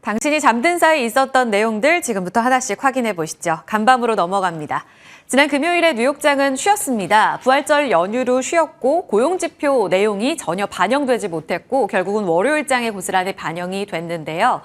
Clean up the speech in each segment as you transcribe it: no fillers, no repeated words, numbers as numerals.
당신이 잠든 사이 있었던 내용들 지금부터 하나씩 확인해 보시죠. 간밤으로 넘어갑니다. 지난 금요일에 뉴욕장은 쉬었습니다. 부활절 연휴로 쉬었고 고용지표 내용이 전혀 반영되지 못했고 결국은 월요일장에 고스란히 반영이 됐는데요.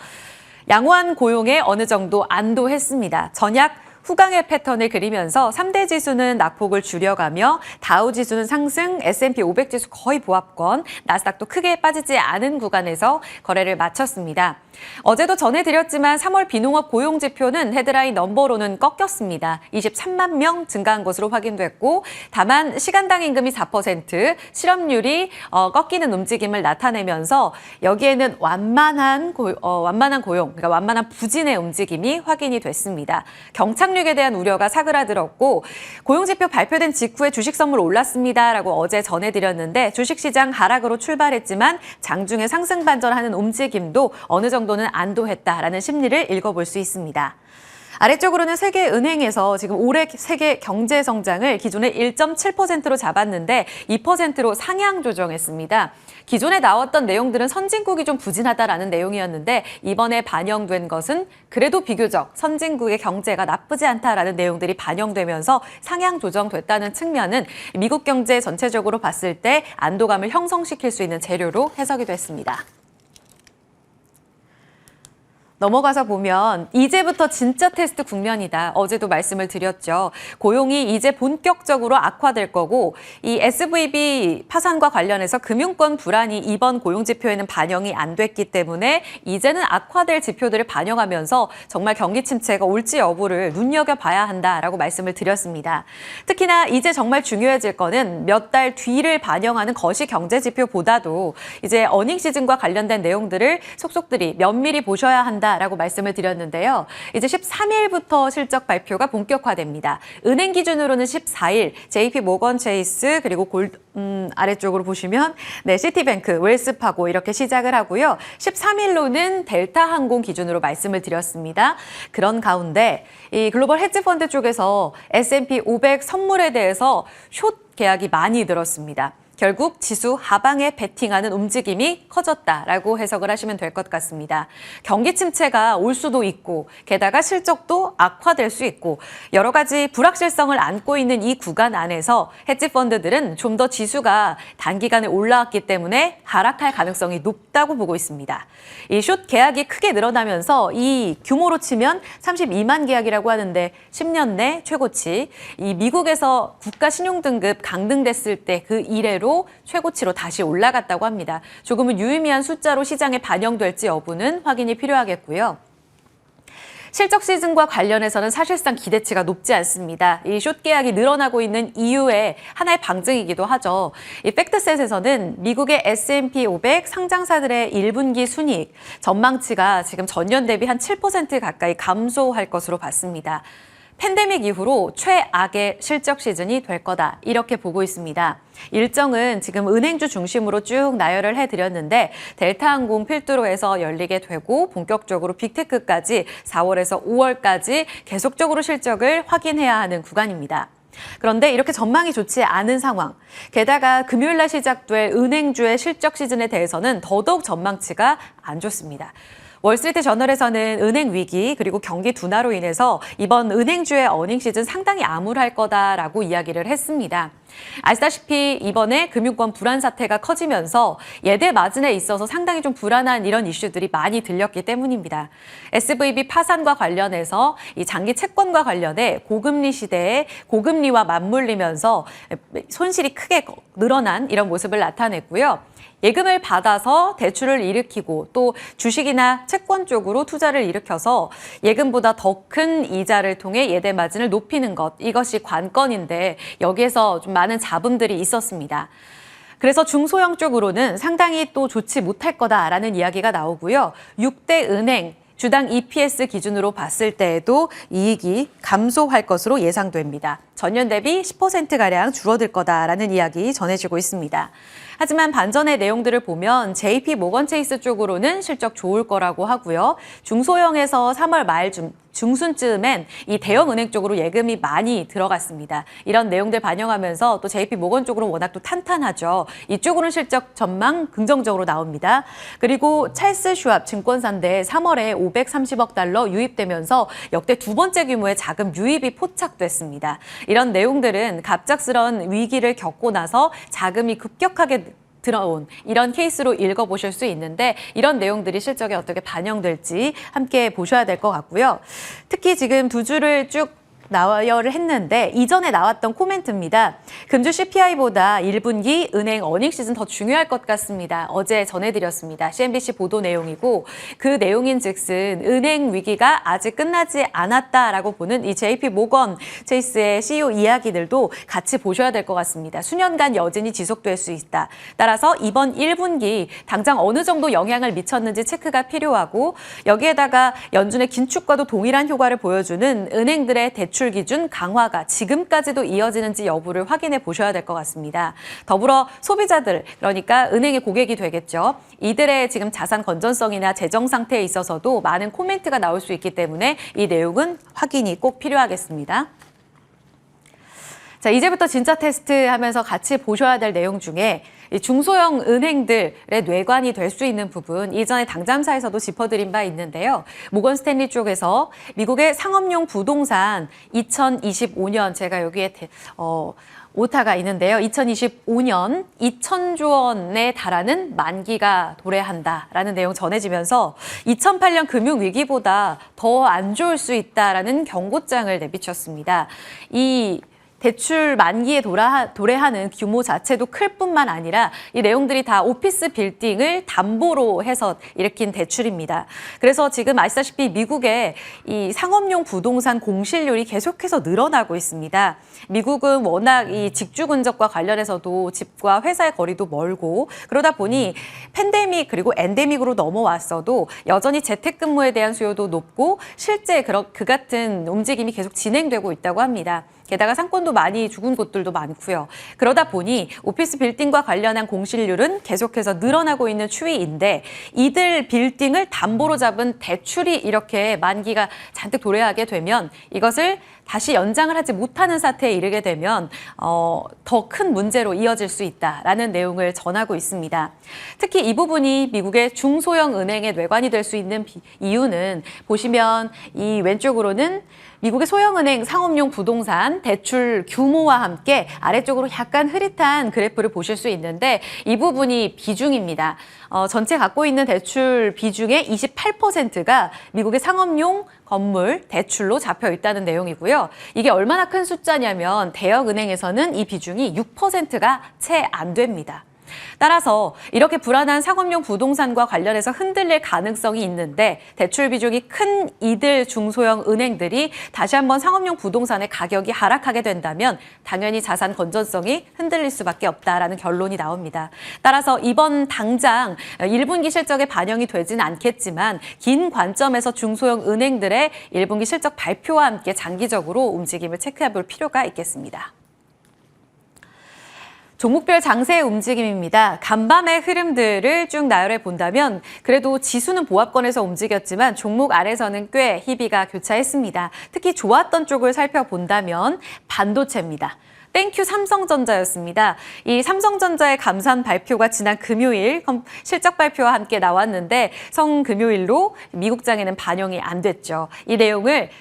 양호한 고용에 어느 정도 안도했습니다. 전약 후강의 패턴을 그리면서 3대 지수는 낙폭을 줄여가며 다우 지수는 상승, S&P 500 지수 거의 보합권, 나스닥도 크게 빠지지 않은 구간에서 거래를 마쳤습니다. 어제도 전해드렸지만 3월 비농업 고용지표는 헤드라인 넘버로는 꺾였습니다. 23만 명 증가한 것으로 확인됐고 다만 시간당 임금이 4%, 실업률이 꺾이는 움직임을 나타내면서 여기에는 완만한 고용, 그러니까 완만한 부진의 움직임이 확인이 됐습니다. 경착륙에 대한 우려가 사그라들었고 고용지표 발표된 직후에 주식 선물 올랐습니다라고 어제 전해드렸는데 주식시장 하락으로 출발했지만 장중에 상승 반전하는 움직임도 어느 정도는 안도했다라는 심리를 읽어볼 수 있습니다. 아래쪽으로는 세계은행에서 지금 올해 세계 경제 성장을 기존에 1.7%로 잡았는데 2%로 상향 조정했습니다. 기존에 나왔던 내용들은 선진국이 좀 부진하다라는 내용이었는데 이번에 반영된 것은 그래도 비교적 선진국의 경제가 나쁘지 않다라는 내용들이 반영되면서 상향 조정됐다는 측면은 미국 경제 전체적으로 봤을 때 안도감을 형성시킬 수 있는 재료로 해석이 됐습니다. 넘어가서 보면 이제부터 진짜 테스트 국면이다. 어제도 말씀을 드렸죠. 고용이 이제 본격적으로 악화될 거고 이 SVB 파산과 관련해서 금융권 불안이 이번 고용지표에는 반영이 안 됐기 때문에 이제는 악화될 지표들을 반영하면서 정말 경기 침체가 올지 여부를 눈여겨봐야 한다라고 말씀을 드렸습니다. 특히나 이제 정말 중요해질 거는 몇 달 뒤를 반영하는 거시경제지표보다도 이제 어닝 시즌과 관련된 내용들을 속속들이 면밀히 보셔야 한다. 라고 말씀을 드렸는데요. 이제 13일부터 실적 발표가 본격화됩니다. 은행 기준으로는 14일 JP 모건 체이스 그리고 아래쪽으로 보시면 시티뱅크, 웰스파고 이렇게 시작을 하고요. 13일로는 델타 항공 기준으로 말씀을 드렸습니다. 그런 가운데 이 글로벌 헤지펀드 쪽에서 S&P 500 선물에 대해서 숏 계약이 많이 늘었습니다. 결국 지수 하방에 베팅하는 움직임이 커졌다라고 해석을 하시면 될 것 같습니다. 경기 침체가 올 수도 있고 게다가 실적도 악화될 수 있고 여러 가지 불확실성을 안고 있는 이 구간 안에서 헤지펀드들은 좀 더 지수가 단기간에 올라왔기 때문에 하락할 가능성이 높다고 보고 있습니다. 이 숏 계약이 크게 늘어나면서 이 규모로 치면 32만 계약이라고 하는데 10년 내 최고치, 이 미국에서 국가 신용등급 강등됐을 때 그 이래로 최고치로 다시 올라갔다고 합니다. 조금은 유의미한 숫자로 시장에 반영될지 여부는 확인이 필요하겠고요. 실적 시즌과 관련해서는 사실상 기대치가 높지 않습니다. 이 숏 계약이 늘어나고 있는 이유의 하나의 방증이기도 하죠. 이 팩트셋에서는 미국의 S&P 500 상장사들의 1분기 순이익 전망치가 지금 전년 대비 한 7% 가까이 감소할 것으로 봤습니다. 팬데믹 이후로 최악의 실적 시즌이 될 거다 이렇게 보고 있습니다. 일정은 지금 은행주 중심으로 쭉 나열을 해드렸는데 델타항공 필두로에서 열리게 되고 본격적으로 빅테크까지 4월에서 5월까지 계속적으로 실적을 확인해야 하는 구간입니다. 그런데 이렇게 전망이 좋지 않은 상황, 게다가 금요일 날 시작될 은행주의 실적 시즌에 대해서는 더더욱 전망치가 안 좋습니다. 월스트리트 저널에서는 은행 위기 그리고 경기 둔화로 인해서 이번 은행주의 어닝 시즌 상당히 암울할 거다라고 이야기를 했습니다. 아시다시피 이번에 금융권 불안 사태가 커지면서 예대 마진에 있어서 상당히 좀 불안한 이런 이슈들이 많이 들렸기 때문입니다. SVB 파산과 관련해서 이 장기 채권과 관련해 고금리 시대에 고금리와 맞물리면서 손실이 크게 늘어난 이런 모습을 나타냈고요. 예금을 받아서 대출을 일으키고 또 주식이나 채권 쪽으로 투자를 일으켜서 예금보다 더 큰 이자를 통해 예대 마진을 높이는 것, 이것이 관건인데 여기에서 좀 많은 잡음들이 있었습니다. 그래서 중소형 쪽으로는 상당히 또 좋지 못할 거다라는 이야기가 나오고요. 6대 은행, 주당 EPS 기준으로 봤을 때에도 이익이 감소할 것으로 예상됩니다. 전년 대비 10%가량 줄어들 거다라는 이야기 전해지고 있습니다. 하지만 반전의 내용들을 보면 JP 모건 체이스 쪽으로는 실적 좋을 거라고 하고요. 중소형에서 3월 말 중순쯤엔 이 대형은행 쪽으로 예금이 많이 들어갔습니다. 이런 내용들 반영하면서 또 JP 모건 쪽으로 워낙 또 탄탄하죠. 이쪽으로는 실적 전망 긍정적으로 나옵니다. 그리고 찰스 슈왑 증권사인데 3월에 530억 달러 유입되면서 역대 두 번째 규모의 자금 유입이 포착됐습니다. 이런 내용들은 갑작스런 위기를 겪고 나서 자금이 급격하게 들어온 이런 케이스로 읽어보실 수 있는데 이런 내용들이 실적에 어떻게 반영될지 함께 보셔야 될 것 같고요. 특히 지금 두 줄을 쭉 나열을 했는데 이전에 나왔던 코멘트입니다. 금주 CPI보다 1분기 은행 어닝 시즌 더 중요할 것 같습니다. 어제 전해드렸습니다. CNBC 보도 내용이고 그 내용인즉슨 은행 위기가 아직 끝나지 않았다라고 보는 이 JP 모건 체이스의 CEO 이야기들도 같이 보셔야 될 것 같습니다. 수년간 여진이 지속될 수 있다. 따라서 이번 1분기 당장 어느 정도 영향을 미쳤는지 체크가 필요하고 여기에다가 연준의 긴축과도 동일한 효과를 보여주는 은행들의 대출 기준 강화가 지금까지도 이어지는지 여부를 확인해 보셔야 될 것 같습니다. 더불어 소비자들, 그러니까 은행의 고객이 되겠죠. 이들의 지금 자산 건전성이나 재정 상태에 있어서도 많은 코멘트가 나올 수 있기 때문에 이 내용은 확인이 꼭 필요하겠습니다. 자, 이제부터 진짜 테스트 하면서 같이 보셔야 될 내용 중에 이 중소형 은행들의 뇌관이 될 수 있는 부분 이전에 당잠사에서도 짚어드린 바 있는데요. 모건 스탠리 쪽에서 미국의 상업용 부동산 2025년 제가 여기에 오타가 있는데요. 2025년 2,000조 원에 달하는 만기가 도래한다라는 내용 전해지면서 2008년 금융위기보다 더 안 좋을 수 있다라는 경고장을 내비쳤습니다. 이 대출 만기에 도래하는 규모 자체도 클 뿐만 아니라 이 내용들이 다 오피스 빌딩을 담보로 해서 일으킨 대출입니다. 그래서 지금 아시다시피 미국의 이 상업용 부동산 공실률이 계속해서 늘어나고 있습니다. 미국은 워낙 이 직주 근접과 관련해서도 집과 회사의 거리도 멀고 그러다 보니 팬데믹 그리고 엔데믹으로 넘어왔어도 여전히 재택근무에 대한 수요도 높고 실제 그 같은 움직임이 계속 진행되고 있다고 합니다. 게다가 상권도 많이 죽은 곳들도 많고요. 그러다 보니 오피스 빌딩과 관련한 공실률은 계속해서 늘어나고 있는 추이인데 이들 빌딩을 담보로 잡은 대출이 이렇게 만기가 잔뜩 도래하게 되면 이것을 다시 연장을 하지 못하는 사태에 이르게 되면 더 큰 문제로 이어질 수 있다라는 내용을 전하고 있습니다. 특히 이 부분이 미국의 중소형 은행의 뇌관이 될 수 있는 이유는 보시면 이 왼쪽으로는 미국의 소형은행 상업용 부동산 대출 규모와 함께 아래쪽으로 약간 흐릿한 그래프를 보실 수 있는데 이 부분이 비중입니다. 전체 갖고 있는 대출 비중의 28%가 미국의 상업용 건물 대출로 잡혀 있다는 내용이고요. 이게 얼마나 큰 숫자냐면 대형은행에서는 이 비중이 6%가 채 안 됩니다. 따라서 이렇게 불안한 상업용 부동산과 관련해서 흔들릴 가능성이 있는데 대출 비중이 큰 이들 중소형 은행들이 다시 한번 상업용 부동산의 가격이 하락하게 된다면 당연히 자산 건전성이 흔들릴 수밖에 없다라는 결론이 나옵니다. 따라서 이번 당장 1분기 실적에 반영이 되지는 않겠지만 긴 관점에서 중소형 은행들의 1분기 실적 발표와 함께 장기적으로 움직임을 체크해 볼 필요가 있겠습니다. 종목별 장세의 움직임입니다. 간밤의 흐름들을 쭉 나열해 본다면 그래도 지수는 보합권에서 움직였지만 종목 안에서는 꽤 희비가 교차했습니다. 특히 좋았던 쪽을 살펴본다면 반도체입니다. 땡큐 삼성전자였습니다. 이 삼성전자의 감산 발표가 지난 금요일 실적 발표와 함께 나왔는데 성금요일로 미국장에는 반영이 안 됐죠. 이 내용을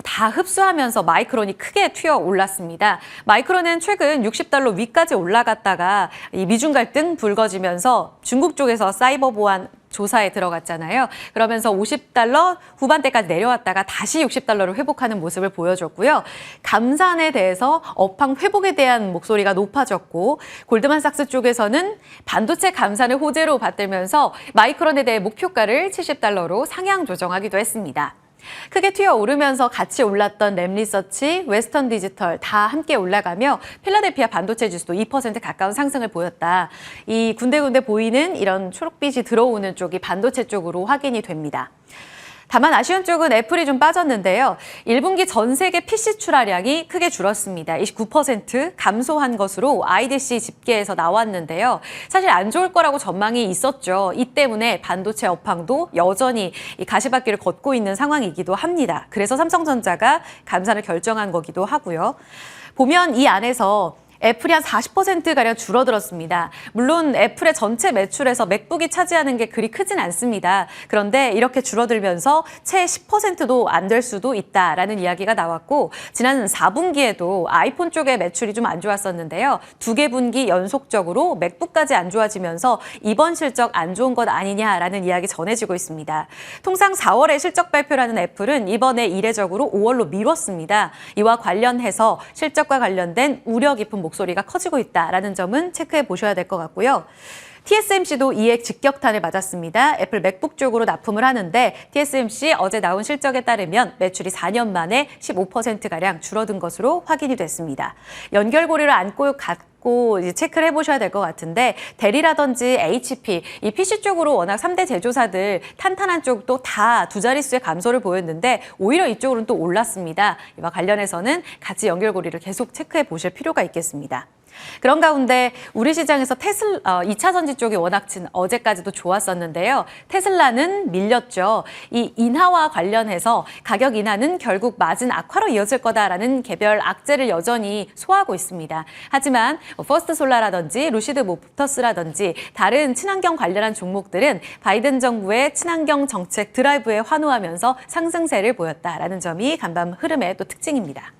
다 흡수하면서 마이크론이 크게 튀어 올랐습니다. 마이크론은 최근 $60 위까지 올라갔다가 이 미중 갈등 불거지면서 중국 쪽에서 사이버 보안 조사에 들어갔잖아요. 그러면서 $50 후반대까지 내려왔다가 다시 $60로 회복하는 모습을 보여줬고요. 감산에 대해서 업황 회복에 대한 목소리가 높아졌고 골드만삭스 쪽에서는 반도체 감산을 호재로 받들면서 마이크론에 대해 목표가를 $70로 상향 조정하기도 했습니다. 크게 튀어오르면서 같이 올랐던 램리서치, 웨스턴 디지털 다 함께 올라가며 필라델피아 반도체 지수도 2% 가까운 상승을 보였다. 이 군데군데 보이는 이런 초록빛이 들어오는 쪽이 반도체 쪽으로 확인이 됩니다. 다만 아쉬운 쪽은 애플이 좀 빠졌는데요. 1분기 전 세계 PC 출하량이 크게 줄었습니다. 29% 감소한 것으로 IDC 집계에서 나왔는데요. 사실 안 좋을 거라고 전망이 있었죠. 이 때문에 반도체 업황도 여전히 이 가시밭길을 걷고 있는 상황이기도 합니다. 그래서 삼성전자가 감산을 결정한 거기도 하고요. 보면 이 안에서 애플이 한 40%가량 줄어들었습니다. 물론 애플의 전체 매출에서 맥북이 차지하는 게 그리 크진 않습니다. 그런데 이렇게 줄어들면서 채 10%도 안 될 수도 있다라는 이야기가 나왔고 지난 4분기에도 아이폰 쪽의 매출이 좀 안 좋았었는데요. 2개 분기 연속적으로 맥북까지 안 좋아지면서 이번 실적 안 좋은 것 아니냐라는 이야기 전해지고 있습니다. 통상 4월에 실적 발표라는 애플은 이번에 이례적으로 5월로 미뤘습니다. 이와 관련해서 실적과 관련된 우려 깊은 목소리가 커지고 있다라는 점은 체크해 보셔야 될 것 같고요. TSMC도 이액 직격탄을 맞았습니다. 애플 맥북 쪽으로 납품을 하는데 TSMC 어제 나온 실적에 따르면 매출이 4년 만에 15%가량 줄어든 것으로 확인이 됐습니다. 연결고리를 안고 이제 체크를 해보셔야 될 것 같은데 델이라든지 HP, 이 PC 쪽으로 워낙 3대 제조사들 탄탄한 쪽도 다 두 자릿수의 감소를 보였는데 오히려 이쪽으로는 또 올랐습니다. 이와 관련해서는 같이 연결고리를 계속 체크해 보실 필요가 있겠습니다. 그런 가운데 우리 시장에서 2차 전지 쪽이 워낙 어제까지도 좋았었는데요. 테슬라는 밀렸죠. 이 인하와 관련해서 가격 인하는 결국 마진 악화로 이어질 거다라는 개별 악재를 여전히 소화하고 있습니다. 하지만 퍼스트솔라라든지 루시드 모터스라든지 다른 친환경 관련한 종목들은 바이든 정부의 친환경 정책 드라이브에 환호하면서 상승세를 보였다라는 점이 간밤 흐름의 또 특징입니다.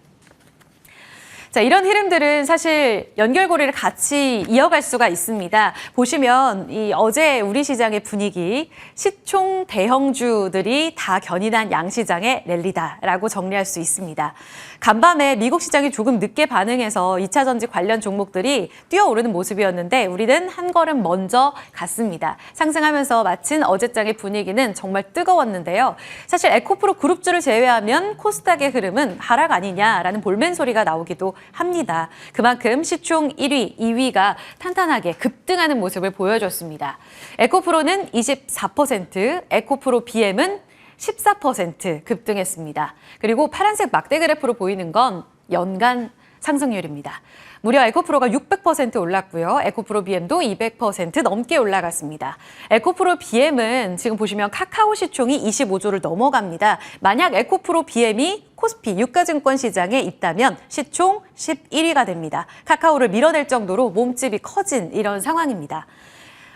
자, 이런 흐름들은 사실 연결고리를 같이 이어갈 수가 있습니다. 보시면 이 어제 우리 시장의 분위기, 시총 대형주들이 다 견인한 양시장의 랠리다라고 정리할 수 있습니다. 간밤에 미국 시장이 조금 늦게 반응해서 2차 전지 관련 종목들이 뛰어오르는 모습이었는데 우리는 한 걸음 먼저 갔습니다. 상승하면서 마친 어제장의 분위기는 정말 뜨거웠는데요. 사실 에코프로 그룹주를 제외하면 코스닥의 흐름은 하락 아니냐라는 볼멘 소리가 나오기도 합니다. 그만큼 시총 1위, 2위가 탄탄하게 급등하는 모습을 보여줬습니다. 에코프로는 24%, 에코프로 BM은 14% 급등했습니다. 그리고 파란색 막대 그래프로 보이는 건 연간 상승률입니다. 무려 에코프로가 600% 올랐고요. 에코프로 BM도 200% 넘게 올라갔습니다. 에코프로 BM은 지금 보시면 카카오 시총이 25조를 넘어갑니다. 만약 에코프로 BM이 코스피 유가증권 시장에 있다면 시총 11위가 됩니다. 카카오를 밀어낼 정도로 몸집이 커진 이런 상황입니다.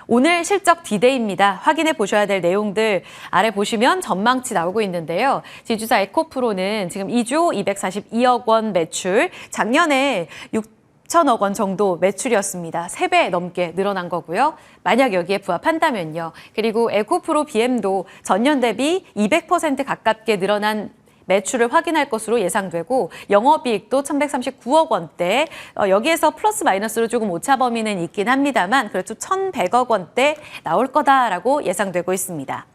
오늘 실적 디데이입니다. 확인해 보셔야 될 내용들 아래 보시면 전망치 나오고 있는데요. 지주사 에코프로는 지금 2조 242억 원 매출, 작년에 6천억 원 정도 매출이었습니다. 3배 넘게 늘어난 거고요. 만약 여기에 부합한다면요. 그리고 에코프로 BM도 전년 대비 200% 가깝게 늘어난 매출을 확인할 것으로 예상되고 영업이익도 1,139억 원대, 여기에서 플러스 마이너스로 조금 오차 범위는 있긴 합니다만 그래도 1,100억 원대 나올 거다라고 예상되고 있습니다.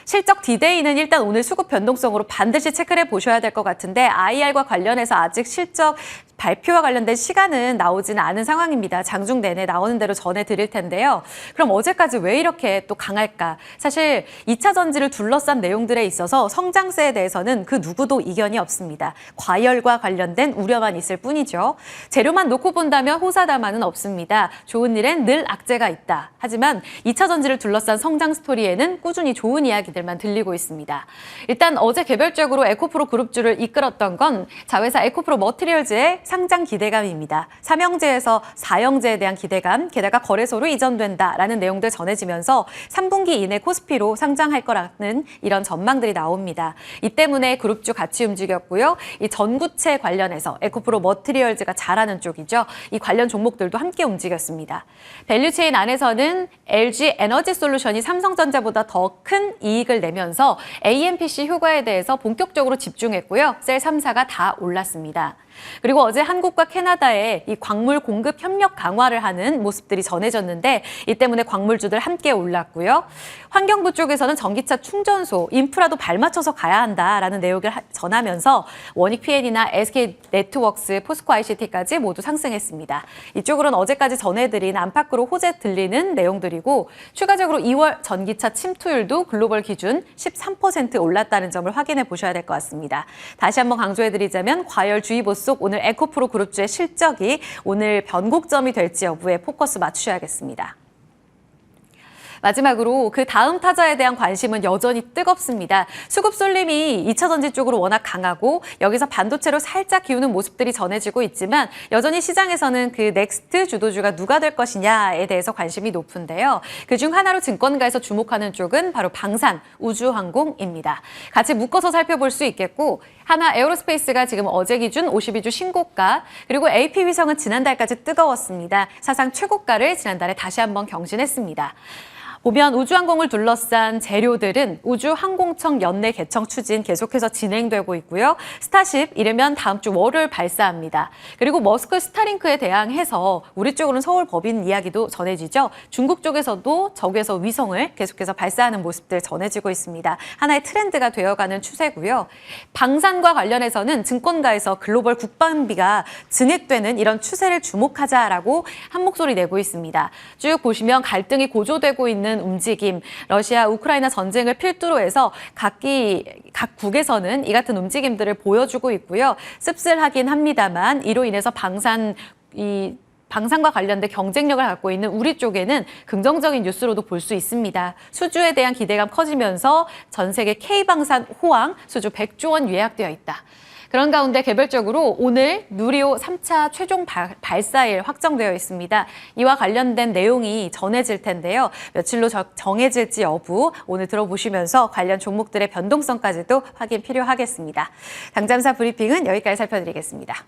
실적 디데이는 일단 오늘 수급 변동성으로 반드시 체크를 해보셔야 될 것 같은데 IR과 관련해서 아직 실적 발표와 관련된 시간은 나오지는 않은 상황입니다. 장중 내내 나오는 대로 전해드릴 텐데요. 그럼 어제까지 왜 이렇게 또 강할까? 사실 2차 전지를 둘러싼 내용들에 있어서 성장세에 대해서는 그 누구도 이견이 없습니다. 과열과 관련된 우려만 있을 뿐이죠. 재료만 놓고 본다면 호사다마는 없습니다. 좋은 일엔 늘 악재가 있다. 하지만 2차 전지를 둘러싼 성장 스토리에는 꾸준히 좋은 이야기들만 들리고 있습니다. 일단 어제 개별적으로 에코프로 그룹주를 이끌었던 건 자회사 에코프로 머티리얼즈의 상장 기대감입니다. 3형제에서 4형제에 대한 기대감, 게다가 거래소로 이전된다라는 내용들 전해지면서 3분기 이내 코스피로 상장할 거라는 이런 전망들이 나옵니다. 이 때문에 그룹주 같이 움직였고요. 이 전구체 관련해서 에코프로 머티리얼즈가 잘하는 쪽이죠. 이 관련 종목들도 함께 움직였습니다. 밸류체인 안에서는 LG 에너지 솔루션이 삼성전자보다 더 큰 이익을 내면서 AMPC 효과에 대해서 본격적으로 집중했고요. 셀 3사가 다 올랐습니다. 그리고 어제 한국과 캐나다의 이 광물 공급 협력 강화를 하는 모습들이 전해졌는데 이 때문에 광물주들 함께 올랐고요. 환경부 쪽에서는 전기차 충전소, 인프라도 발맞춰서 가야 한다라는 내용을 전하면서 원익 PN이나 SK 네트워크스, 포스코 ICT까지 모두 상승했습니다. 이쪽으로는 어제까지 전해드린 안팎으로 호재 들리는 내용들이고 추가적으로 2월 전기차 침투율도 글로벌 기준 13% 올랐다는 점을 확인해 보셔야 될 것 같습니다. 다시 한번 강조해드리자면 과열주의보 속 오늘 에코프로 그룹주의 실적이 오늘 변곡점이 될지 여부에 포커스 맞추셔야겠습니다. 마지막으로 그 다음 타자에 대한 관심은 여전히 뜨겁습니다. 수급 쏠림이 2차 전지 쪽으로 워낙 강하고 여기서 반도체로 살짝 기우는 모습들이 전해지고 있지만 여전히 시장에서는 그 넥스트 주도주가 누가 될 것이냐에 대해서 관심이 높은데요. 그중 하나로 증권가에서 주목하는 쪽은 바로 방산, 우주항공입니다. 같이 묶어서 살펴볼 수 있겠고 하나 에어로스페이스가 지금 어제 기준 52주 신고가 그리고 AP위성은 지난달까지 뜨거웠습니다. 사상 최고가를 지난달에 다시 한번 경신했습니다. 보면 우주항공을 둘러싼 재료들은 우주항공청 연내 개청 추진 계속해서 진행되고 있고요. 스타쉽 이르면 다음 주 월요일 발사합니다. 그리고 머스크 스타링크에 대항해서 우리 쪽으로는 서울 법인 이야기도 전해지죠. 중국 쪽에서도 적외서 위성을 계속해서 발사하는 모습들 전해지고 있습니다. 하나의 트렌드가 되어가는 추세고요. 방산과 관련해서는 증권가에서 글로벌 국방비가 증액되는 이런 추세를 주목하자라고 한 목소리 내고 있습니다. 쭉 보시면 갈등이 고조되고 있는 움직임, 러시아, 우크라이나 전쟁을 필두로 해서 각 국에서는 이 같은 움직임들을 보여주고 있고요. 씁쓸하긴 합니다만 이로 인해서 방산과 관련된 경쟁력을 갖고 있는 우리 쪽에는 긍정적인 뉴스로도 볼 수 있습니다. 수주에 대한 기대감 커지면서 전 세계 K방산 호황 수주 100조 원 예약되어 있다. 그런 가운데 개별적으로 오늘 누리호 3차 최종 발사일 확정되어 있습니다. 이와 관련된 내용이 전해질 텐데요. 며칠로 정해질지 여부 오늘 들어보시면서 관련 종목들의 변동성까지도 확인 필요하겠습니다. 당잠사 브리핑은 여기까지 살펴드리겠습니다.